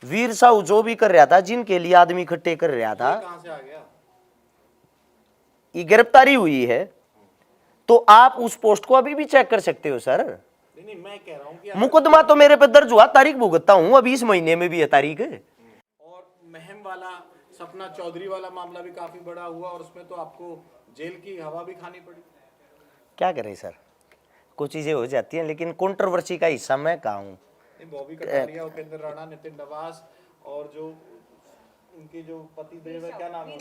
वीर साहू जो भी कर रहा था, जिनके लिए आदमी इकट्ठे कर रहा था, कहां से आ गया? ये गिरफ्तारी हुई है। तो आप उस पोस्ट को अभी भी चेक कर सकते हो सर। नहीं नहीं, मैं कह रहा हूं कि मुकदमा तो मेरे पे दर्ज हुआ, तारीख भुगतता हूं, अभी इस महीने में भी है तारीख। और महम वाला, सपना चौधरी वाला मामला भी काफी बड़ा हुआ और उसमें तो आपको जेल की हवा भी खानी पड़ी। क्या करें सर, कुछ चीजें हो जाती हैं, लेकिन कंट्रोवर्सी का हिस्सा मैं कहा हूं। बॉबी कटारिया, उपेंद्र राणा, नितिन नवाज और जो उनके जो पति देव है, क्या नाम है,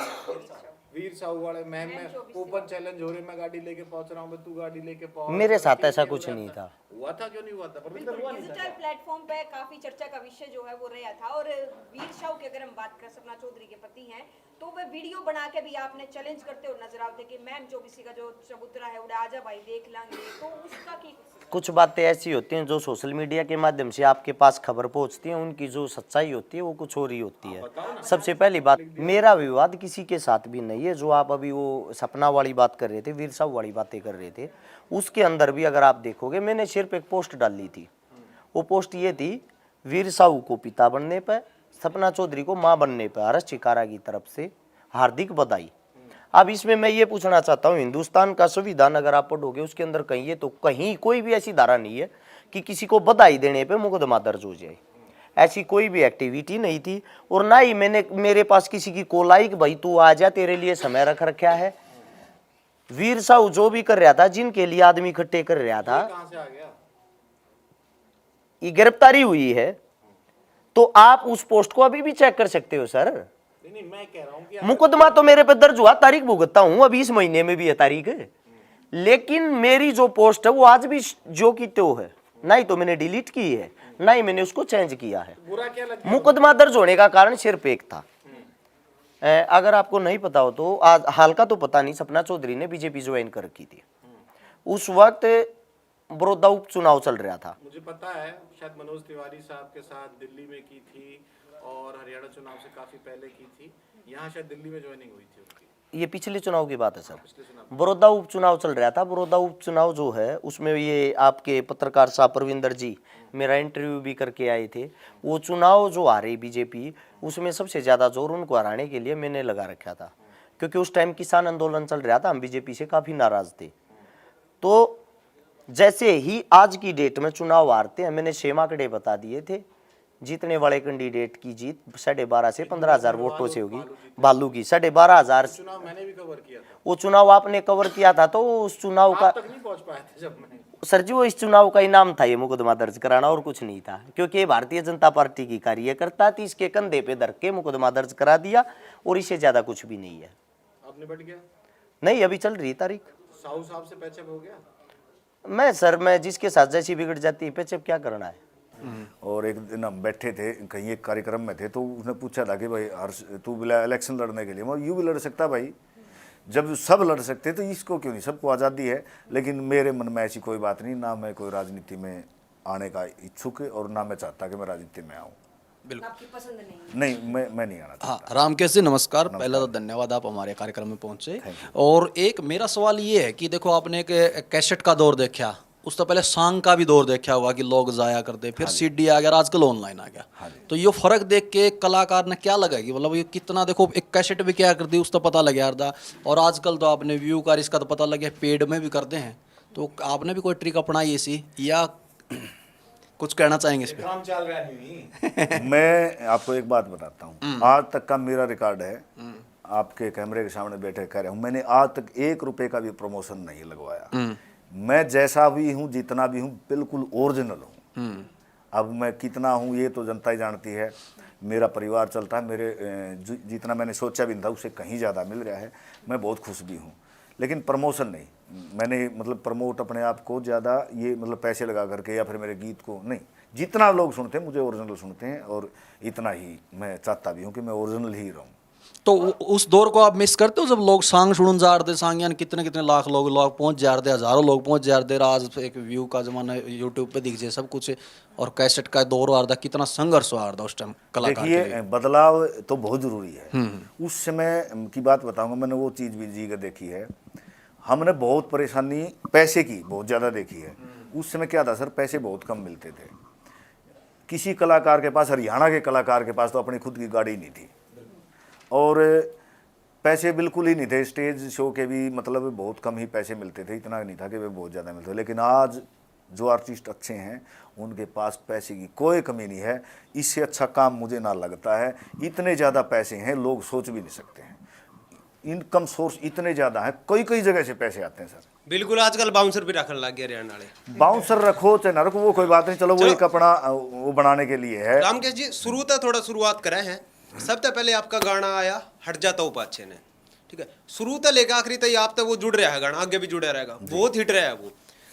वीर साहू वाले महम में ओपन चैलेंज हो रहे, मैं गाड़ी लेके पहुंच रहा हूँ, तू गाड़ी लेके पहुंच। मेरे साथ ऐसा कुछ नहीं था। हुआ था, क्यों नहीं हुआ था? डिजिटल प्लेटफॉर्म पे काफी चर्चा का विषय जो है वो रहा था। और वीर साहू की अगर हम बात करें, सपना चौधरी के पति हैं, तो वे वीडियो बना के भी आपने चैलेंज करते हुए नजर आते कि मैम जो किसी का जो चबूतरा है उड़ा, आजा भाई देख लेंगे, तो उसका की कुछ बातें ऐसी होती हैं जो सोशल मीडिया के माध्यम से आपके पास खबर पहुंचती है, उनकी जो सच्चाई होती है वो कुछ और ही होती है। सबसे पहली बात, मेरा विवाद किसी के साथ भी नहीं है। जो आप अभी वो सपना वाली बात कर रहे थे, वीर साहू वाली बातें कर रहे थे, उसके अंदर भी अगर आप देखोगे, मैंने सिर्फ एक पोस्ट डाली थी। वो पोस्ट ये थी, वीर साहू को पिता बनने पर, सपना चौधरी को माँ बनने पर आरएस चिकारा की तरफ से हार्दिक बधाई। अब इसमें मैं ये पूछना चाहता हूँ, हिंदुस्तान का संविधान अगर आप पढ़ोगे, उसके अंदर कहीं ये तो कहीं कोई भी ऐसी धारा नहीं है कि किसी को बधाई देने पे मुकदमा दर्ज हो जाए। ऐसी कोई भी एक्टिविटी नहीं थी, और ना ही मेरे पास किसी की कॉल आई कि भाई तू आ जा, तेरे लिए समय रख रखा है। वीर साहू जो भी कर रहा था, जिनके लिए आदमी इकट्ठे कर रहा था, कहां से आ गया? ये गिरफ्तारी हुई है। तो आप उस पोस्ट को अभी भी चेक कर सकते हो सर। नहीं, मैं कह रहा हूं कि मुकदमा तो मेरे पे दर्ज हुआ, तारीख भुगतता हूं, अभी इस महीने में भी है तारीख। लेकिन मेरी जो पोस्ट है वो आज भी जो की त्यों है, ना ही तो मैंने डिलीट की है, ना ही मैंने उसको चेंज किया है। बुरा क्या लगा? मुकदमा दर्ज होने का कारण सिर्फ एक था। अगर आपको नहीं पता हो तो आज हाल का तो पता नहीं, सपना चौधरी ने बीजेपी ज्वाइन कर की थी। उस वक्त बड़ौदा उपचुनाव चल रहा था। मुझे पता है, शायद मनोज तिवारी साहब के साथ दिल्ली में की थी और हरियाणा चुनाव से काफी पहले की थी। यहाँ शायद दिल्ली में ज्वाइनिंग हुई थी उनकी। ये पिछले चुनाव की बात है सर। बड़ौदा उपचुनाव चल रहा था। बड़ौदा उपचुनाव जो है उसमें ये आपके पत्रकार साहब परविंदर जी मेरा इंटरव्यू भी करके आए थे। वो चुनाव जो आ रही बीजेपी, उसमें सबसे ज़्यादा जोर उनको हराने के लिए मैंने लगा रखा था, क्योंकि उस टाइम किसान आंदोलन चल रहा था, हम बीजेपी से काफ़ी नाराज़ थे। तो जैसे ही आज की डेट में चुनाव हारते हैं, मैंने 6 आंकड़े बता दिए थे। जीतने वाले कैंडिडेट की जीत 12.5 से 15,000 वोटों से होगी। बालू की 12,500। चुनाव मैंने भी कवर किया था। वो चुनाव आपने कवर किया था, तो उस चुनाव का आप तक नहीं पहुंच पाए थे जब मैं। सर जी, वो इस चुनाव का इनाम था ये मुकदमा दर्ज कराना, और कुछ नहीं था। क्योंकि ये भारतीय जनता पार्टी की कार्यकर्ता थी, इसके कंधे पे धर के मुकदमा दर्ज करा दिया, और इससे ज्यादा कुछ भी नहीं है। अब निपट गया? नहीं, अभी चल रही तारीख। साहू साहब से पैचअप हो गया? मैं जिसके साथ जैसी बिगड़ जाती है, पैचअप क्या करना है। और एक दिन हम बैठे थे कहीं एक कार्यक्रम में थे, तो उसने पूछा था कि भाई हर्ष तू बोला इलेक्शन लड़ने के लिए। मैं यूँ भी लड़ सकता भाई, जब सब लड़ सकते तो इसको क्यों नहीं, सबको आज़ादी है। लेकिन मेरे मन में ऐसी कोई बात नहीं, ना मैं कोई राजनीति में आने का इच्छुक है और ना मैं चाहता कि मैं राजनीति में आऊँ। बिल्कुल आपकी पसंद नहीं? नहीं, मैं नहीं आना हाँ, रामकेश जी नमस्कार। पहले तो धन्यवाद आप हमारे कार्यक्रम में पहुंचे। और एक मेरा सवाल ये है कि देखो, आपने एक कैसेट का दौर देखा, उस तो पहले सॉन्ग का भी दौर देखा हुआ कि लोग जाया करते, फिर सीडी आ गया, आजकल ऑनलाइन आ गया। तो ये फर्क देख के कलाकार ने क्या लगा कि मतलब ये कितना, देखो एक कैसेट भी क्या करती है उस तो पता लग गया था, और आजकल तो आपने व्यू का इसका तो पता लग गया, पेड में भी करते हैं। तो आपने भी कोई ट्रिक अपनाई ऐसी, या कुछ कहना चाहेंगे इस पे? काम चल रहा नहीं। मैं आपको एक बात बताता हूँ, आज तक का मेरा रिकॉर्ड है, आपके कैमरे के सामने बैठे कह रहा हूँ, मैंने आज तक 1 रुपए का भी प्रमोशन नहीं लगवाया। मैं जैसा भी हूँ, जितना भी हूँ, बिल्कुल ओरिजिनल हूँ। अब मैं कितना हूँ ये तो जनता ही जानती है। मेरा परिवार चलता है, मेरे जितना मैंने सोचा भी नहीं था उससे कहीं ज़्यादा मिल रहा है। मैं बहुत खुश भी हूँ, लेकिन प्रमोशन नहीं। मैंने मतलब प्रमोट अपने आप को ज़्यादा ये मतलब पैसे लगा करके या फिर मेरे गीत को नहीं। जितना लोग सुनते हैं मुझे ओरिजिनल सुनते हैं, और इतना ही मैं चाहता भी हूँ कि मैं ओरिजिनल ही रहूँ। तो उस दौर को आप मिस करते हो जब लोग सॉन्ग सुन जा रहे थे, सॉन्ग यानी कितने कितने लाख लोग पहुंच जा रहे थे, हजारों लोग पहुंच जा रहे थे। आज एक व्यू का जमाना, यूट्यूब पे दिख जाए सब कुछ, और कैसेट का दौर आ रहा था, कितना संघर्ष आ रहा था उस टाइम कलाकार के लिए। देखिए, बदलाव तो बहुत ज़रूरी है। उस समय की बात बताऊंगा, मैंने वो चीज़ भी जी कर देखी है। हमने बहुत परेशानी पैसे की बहुत ज़्यादा देखी है। उस समय क्या था सर, पैसे बहुत कम मिलते थे। किसी कलाकार के पास, हरियाणा के कलाकार के पास तो अपनी खुद की गाड़ी नहीं थी और पैसे बिल्कुल ही नहीं थे। स्टेज शो के भी मतलब बहुत कम ही पैसे मिलते थे, इतना नहीं था कि वे बहुत ज़्यादा मिलते थे। लेकिन आज जो आर्टिस्ट अच्छे हैं उनके पास पैसे की कोई कमी नहीं है। इससे अच्छा काम मुझे ना लगता है। इतने ज़्यादा पैसे हैं, लोग सोच भी नहीं सकते हैं। इनकम सोर्स इतने ज़्यादा है, कई कई जगह से पैसे आते हैं सर। बिल्कुल, आजकल बाउंसर भी रखने लग गए हरियाणा वाले। बाउंसर रखो चाहे ना रखो वो कोई बात नहीं, चलो वो एक अपना वो बनाने के लिए है। रामकेश जी, शुरुआत करे हैं। सबसे पहले आपका गाना आया हट जाता हूँ पाछे ने, ठीक है। शुरू तक लेकर आखिरी तक आप तक वो जुड़ रहा है गाना, आगे भी जुड़ा रहेगा, बहुत हिट रहा है वो।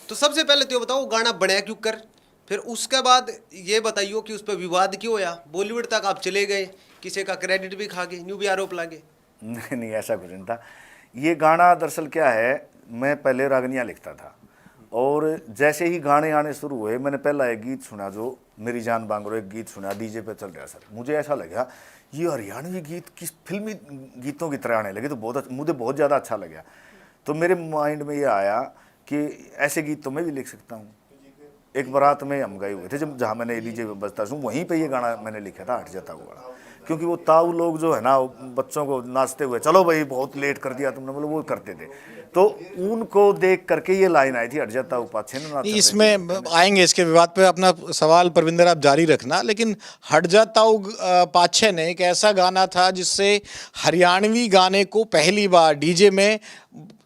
तो सबसे पहले तो ये बताओ गाना बनाया क्यों कर, फिर उसके बाद ये बताइए कि उस पर विवाद क्यों होया, बॉलीवुड तक आप चले गए, किसी का क्रेडिट भी खा गए, न्यू भी आरोप लागे। नहीं नहीं, ऐसा कुछ नहीं था। ये गाना दरअसल क्या है, मैं पहले रागनियाँ लिखता था और जैसे ही गाने आने शुरू हुए, मैंने पहला एक गीत सुना जो मेरी जान बांगरो, एक गीत सुना डीजे पे चल रहा सर। मुझे ऐसा लगा ये हरियाणवी गीत किस फिल्मी गीतों की तरह आने लगे, तो मुझे बहुत ज़्यादा अच्छा लगा। तो मेरे माइंड में ये आया कि ऐसे गीत तो मैं भी लिख सकता हूँ। एक बारात में हम गए हुए थे जब, जहाँ मैंने डीजे पे बजता हूँ, वहीं पे ये गाना मैंने लिखा था हट जाता हुआ। क्योंकि वो ताऊ लोग जो है ना, बच्चों को नाचते हुए, चलो भाई बहुत लेट कर दिया तुमने, मतलब वो करते थे। तो उनको देख करके ये लाइन आई थी हट जाता हूँ पाछे ना। इसमें आएंगे, इसके विवाद पे अपना सवाल परविंदर आप जारी रखना, लेकिन हट जाता हूँ पाछे ने एक ऐसा गाना था जिससे हरियाणवी गाने को पहली बार डीजे में,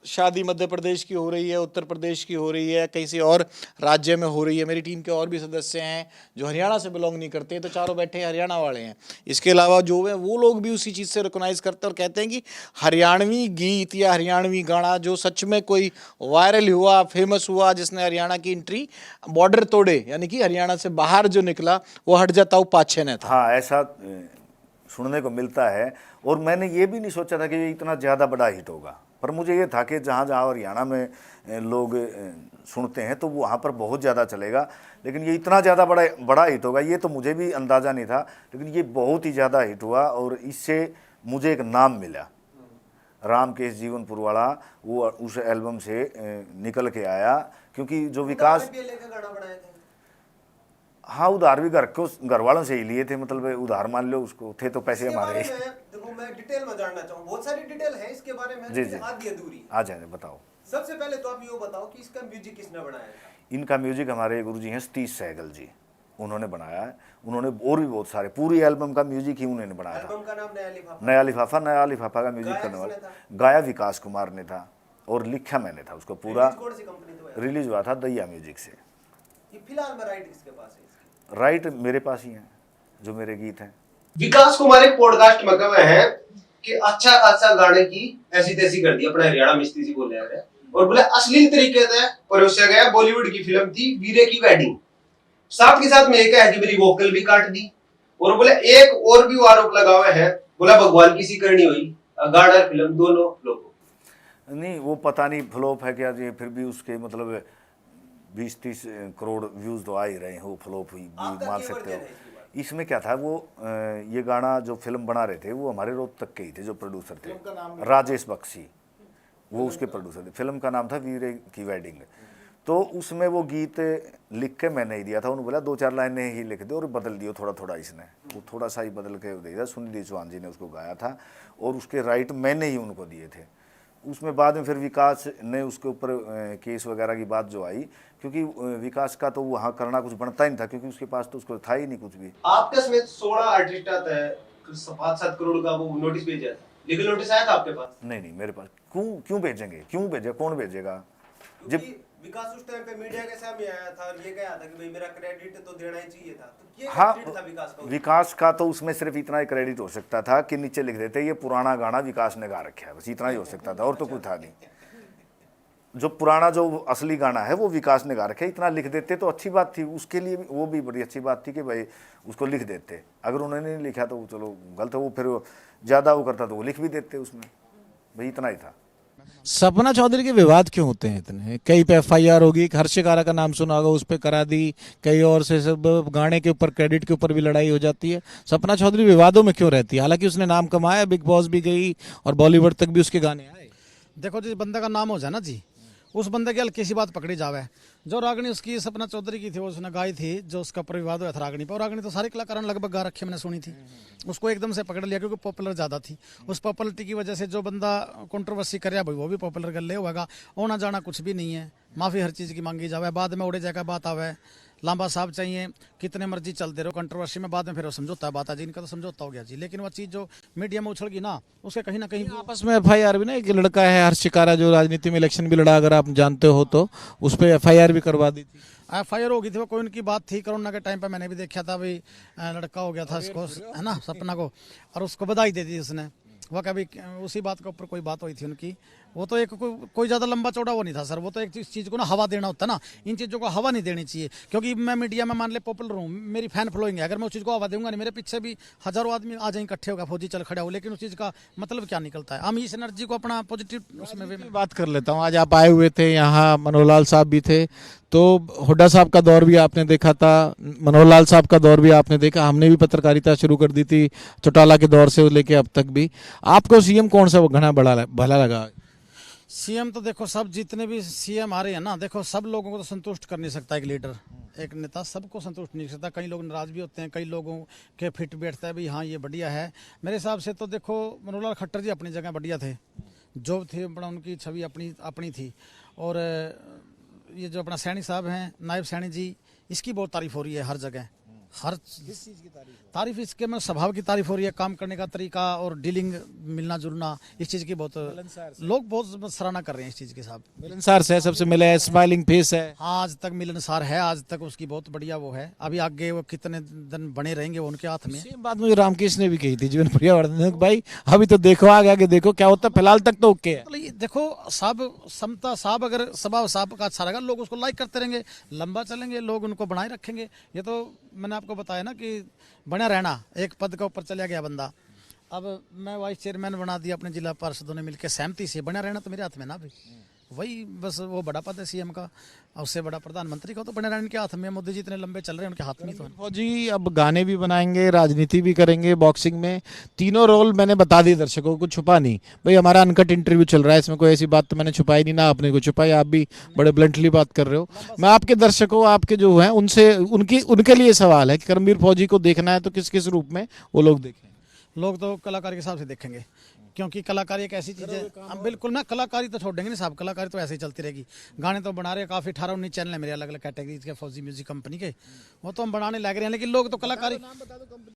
शादी मध्य प्रदेश की हो रही है, उत्तर प्रदेश की हो रही है, किसी और राज्य में हो रही है। मेरी टीम के और भी सदस्य हैं जो हरियाणा से बिलोंग नहीं करते, तो चारों बैठे हरियाणा वाले हैं। इसके अलावा जो है वो लोग भी उसी चीज़ से रिकॉग्नाइज करते हैं और कहते हैं कि हरियाणवी गीत या हरियाणवी गाना जो सच में कोई वायरल हुआ, फेमस हुआ, जिसने हरियाणा की एंट्री बॉर्डर तोड़े, यानी कि हरियाणा से बाहर जो निकला, वो हट जाता हूँ पाछे ने था। हाँ, ऐसा सुनने को मिलता है। और मैंने ये भी नहीं सोचा था कि ये इतना ज़्यादा बड़ा हिट होगा, पर मुझे ये था कि जहाँ जहाँ हरियाणा में लोग सुनते हैं तो वहाँ पर बहुत ज़्यादा चलेगा। लेकिन ये इतना ज़्यादा बड़ा हिट होगा ये तो मुझे भी अंदाज़ा नहीं था। लेकिन ये बहुत ही ज़्यादा हिट हुआ और इससे मुझे एक नाम मिला, रामकेश जीवनपुर वाला, वो उस एल्बम से निकल के आया। क्योंकि जो विकास, हाँ, उधार भी घर वालों से ही लिए थे, मतलब उधार मान लो उसको, थे तो पैसे हमारे। देखो, मैं डिटेल में जानना चाहूँ, बहुत सारी डिटेल है इसके बारे में, जी जी, आधी अधूरी। आ जाए बताओ। सबसे पहले तो आप ये बताओ कि इसका म्यूजिक किसने बनाया था? इनका म्यूजिक हमारे गुरुजी हैं सतीश सहगल जी, उन्होंने बनाया है। उन्होंने और भी बहुत सारे, पूरी एल्बम का म्यूजिक ही उन्होंने बनाया था। एल्बम का नाम नया लिफाफा। नया लिफाफा का म्यूजिक करने वाला गाया विकास कुमार ने था और लिखा मैंने था उसको पूरा। कौन सी कंपनी तो है? रिलीज हुआ था दैया म्यूजिक से। ये फिलहाल में राइट किसके पास है? राइट मेरे पास ही है, जो मेरे गीत हैं। विकास कुमार एक पॉडकास्ट में कहे हैं कि अच्छा खासा गाने की ऐसी तैसी कर दी, अपना हरियाणा मिस्त्री जी बोले हैं, और बोले अश्लील तरीके से परोसा गया। बॉलीवुड की फिल्म थी वीरे की वेडिंग, साथ के साथ में एक है कि मेरी वोकल भी काट दी, और बोले एक और भी आरोप लगा हुआ है, बोला भगवान की सी करनी हुई, गाड़ा फिल्म दोनों फ्लॉप। नहीं, वो पता नहीं फ्लॉप है क्या, ये फिर भी उसके मतलब 20-30 करोड़ व्यूज तो आ ही रहे हैं, वो फ्लॉप हुई भी मान सकते हो। इसमें क्या था, वो ये गाना जो फिल्म बना रहे थे वो हमारे रोहतक के ही थे, जो प्रोड्यूसर थे राजेश बख्शी, वो उसके प्रोड्यूसर थे। फिल्म का नाम था वीरे की वेडिंग। तो उसमें वो गीत लिख के मैंने ही दिया था, उन्होंने बोला 2-4 लाइनें ही लिख दो और बदल दियो थोड़ा थोड़ा। इसने वो थोड़ा सा ही बदल के दे दिया। सुनील चौहान जी ने उसको गाया था और उसके राइट मैंने ही उनको दिए थे। उसमें बाद में फिर विकास ने उसके ऊपर केस वगैरह की बात जो आई, क्योंकि विकास का तो वहाँ करना कुछ बनता ही नहीं था, क्योंकि उसके पास तो उसको था ही नहीं कुछ भी। आपके समेत 16 आर्टिस्ट आता है, 5-7 करोड़ का वो नोटिस भेजा था, लीगल नोटिस आया था आपके पास? नहीं, मेरे पास क्यों भेजेंगे, क्यों भेजे, कौन भेजेगा? जब विकास उस टाइम पे मीडिया के सामने आया था और ये कहा था कि भाई मेरा क्रेडिट तो देना ही चाहिए था, तो ये हाँ, क्रेडिट था विकास का तो उसमें सिर्फ इतना ही क्रेडिट हो सकता था कि नीचे लिख देते ये पुराना गाना विकास ने गा रखा है, बस इतना ही हो सकता था, और तो कुछ था नहीं। जो पुराना जो असली गाना है वो विकास ने गा रखा है, इतना लिख देते तो अच्छी बात थी, उसके लिए वो भी बड़ी अच्छी बात थी कि भाई उसको लिख देते। अगर उन्होंने नहीं लिखा तो चलो गलत है, वो फिर ज़्यादा वो करता तो वो लिख भी देते उसमें, भाई इतना ही था। सपना चौधरी के विवाद क्यों होते हैं इतने? कई पे FIR होगी, हर्षिकारा का नाम सुना होगा, उस पर करा दी, कई और से सब गाने के ऊपर, क्रेडिट के ऊपर भी लड़ाई हो जाती है। सपना चौधरी विवादों में क्यों रहती है? हालांकि उसने नाम कमाया, बिग बॉस भी गई और बॉलीवुड तक भी उसके गाने आए। देखो, जिस बंदा का नाम हो जाए ना जी, उस बंदे की हल्की सी बात पकड़ी जावे। जो रागनी उसकी सपना चौधरी की थी, वो उसने गाई थी, जो उसका ऊपर विवाद हुआ था रागनी पर, और रागनी तो सारे कलाकारों ने लगभग गा रखे, मैंने सुनी थी। उसको एकदम से पकड़ लिया क्योंकि पॉपुलर ज़्यादा थी। उस पॉपुलरिटी की वजह से जो बंदा कंट्रोवर्सी कर रहा भाई वो भी पॉपुलर कर ले होगा। होना जाना कुछ भी नहीं है, माफ़ी हर चीज़ की मांगी जावे, बाद में उड़े जाएगा बात आवे। लांबा साहब चाहिए कितने मर्जी चलते रहो कंट्रोवर्सी में, बाद में फिर वो समझौता बात आ जी, इनका तो समझौता हो गया जी। लेकिन वो चीज़ जो मीडिया में उछल गई ना, उसके कहीं ना कहीं आपस में एफआईआर भी ना, एक लड़का है हर्ष शिकारा जो राजनीति में इलेक्शन भी लड़ा, अगर आप जानते हो तो उस पर एफआईआर भी करवा दी थी। एफआईआर हो गई थी। वो कोई उनकी बात थी कोरोना के टाइम पे, मैंने भी देखा था भाई, लड़का हो गया था इसको, है ना, सपना को, और उसको बधाई दे दी उसने। वह कभी उसी बात के ऊपर कोई बात हुई थी उनकी। वो तो एक कोई ज़्यादा लंबा चौड़ा वो नहीं था सर। वो तो एक चीज़ को ना हवा देना होता है ना, इन चीज़ों को हवा नहीं देनी चाहिए। क्योंकि मैं मीडिया में मान ले पॉपुलर हूँ, मेरी फैन फॉलोइंग है, अगर मैं उस चीज़ को हवा दूंगा नहीं, मेरे पीछे भी हज़ारों आदमी आ जाएंगे इकट्ठे होगा, फौजी चल खड़ा हो, लेकिन उस चीज़ का मतलब क्या निकलता है। हम इस एनर्जी को अपना पॉजिटिव उसमें वे में बात कर लेता हूँ। आज आप आए हुए थे यहाँ, मनोहर लाल साहब भी थे, तो हुड्डा साहब का दौर भी आपने देखा था, मनोहर लाल साहब का दौर भी आपने देखा। हमने भी पत्रकारिता शुरू कर दी थी चौटाला के दौर से लेके अब तक भी। आपको सीएम कौन सा घना भला लगा? सीएम तो देखो, सब जितने भी सीएम आ रहे हैं ना, देखो सब लोगों को तो संतुष्ट कर नहीं सकता। एक लीडर, एक नेता सबको संतुष्ट नहीं कर सकता। कई लोग नाराज भी होते हैं, कई लोगों के फिट बैठता है भी हाँ ये बढ़िया है। मेरे हिसाब से तो देखो मनोहर लाल खट्टर जी अपनी जगह बढ़िया थे, जो थे अपना उनकी छवि अपनी थी। और ये जो अपना सैनी साहब हैं, नायब सैनी जी, इसकी बहुत तारीफ हो रही है हर जगह। हर किस चीज़ की तारीफ? इसके में स्वभाव की तारीफ हो रही है, काम करने का तरीका और डीलिंग, मिलना जुलना, इस चीज़ की बहुत लोग बहुत सराहना कर रहे हैं इस चीज़ के साथ। मिलनसार से सबसे मिले है, स्माइलिंग फेस है। हाँ, आज तक मिलनसार है, आज तक उसकी बहुत बढ़िया वो है। अभी आगे वो कितने दिन बने रहेंगे वो उनके हाथ में। सेम बात मुझे रामकृष्ण ने भी कही थी, जीवन पर्यावरण भाई अभी तो देखो आगे देखो क्या होता है, फिलहाल तक तो ओके है। मतलब ये देखो साहब, समता साहब, अगर स्वभाव साहब का अच्छा रहेगा, लोग उसको लाइक करते रहेंगे, लंबा चलेंगे, लोग उनको बनाए रखेंगे। ये तो मैंने आपको बताया ना कि बना रहना, एक पद के ऊपर चला गया बंदा, अब मैं वाइस चेयरमैन बना दिया अपने जिला पार्षदों ने मिलकर सहमति से, बना रहना तो मेरे हाथ में ना भी, वही बस वो बड़ा पद है सीएम का, और उससे बड़ा प्रधानमंत्री का तो बने रहने के हाथ में। मोदी जी इतने लंबे चल रहे हैं, उनके हाथ में ही तो है। फौजी अब गाने भी बनाएंगे, राजनीति भी करेंगे, बॉक्सिंग में, तीनों रोल मैंने बता दिए दर्शकों को, छुपा नहीं भाई। हमारा अनकट इंटरव्यू चल रहा है, इसमें कोई ऐसी बात तो मैंने छुपाई नहीं, ना आपने को छुपाई, आप भी बड़े ब्लंटली बात कर रहे हो। मैं आपके दर्शकों, आपके जो हैं उनसे उनके लिए सवाल है कि कर्मवीर फौजी को देखना है तो किस किस रूप में वो लोग देखें? लोग तो कलाकार के हिसाब से देखेंगे, क्योंकि कलाकारी एक ऐसी चीज़ है, हम बिल्कुल ना कलाकारी तो छोड़ देंगे नहीं साहब, कलाकारी तो ऐसे ही चलती रहेगी। गाने तो बना रहे हैं, काफ़ी 18-19 चैनल है मेरे अलग अलग कैटेगरीज के फौजी म्यूजिक कंपनी के, वो तो हम बनाने लग रहे हैं, लेकिन लोग तो कलाकारी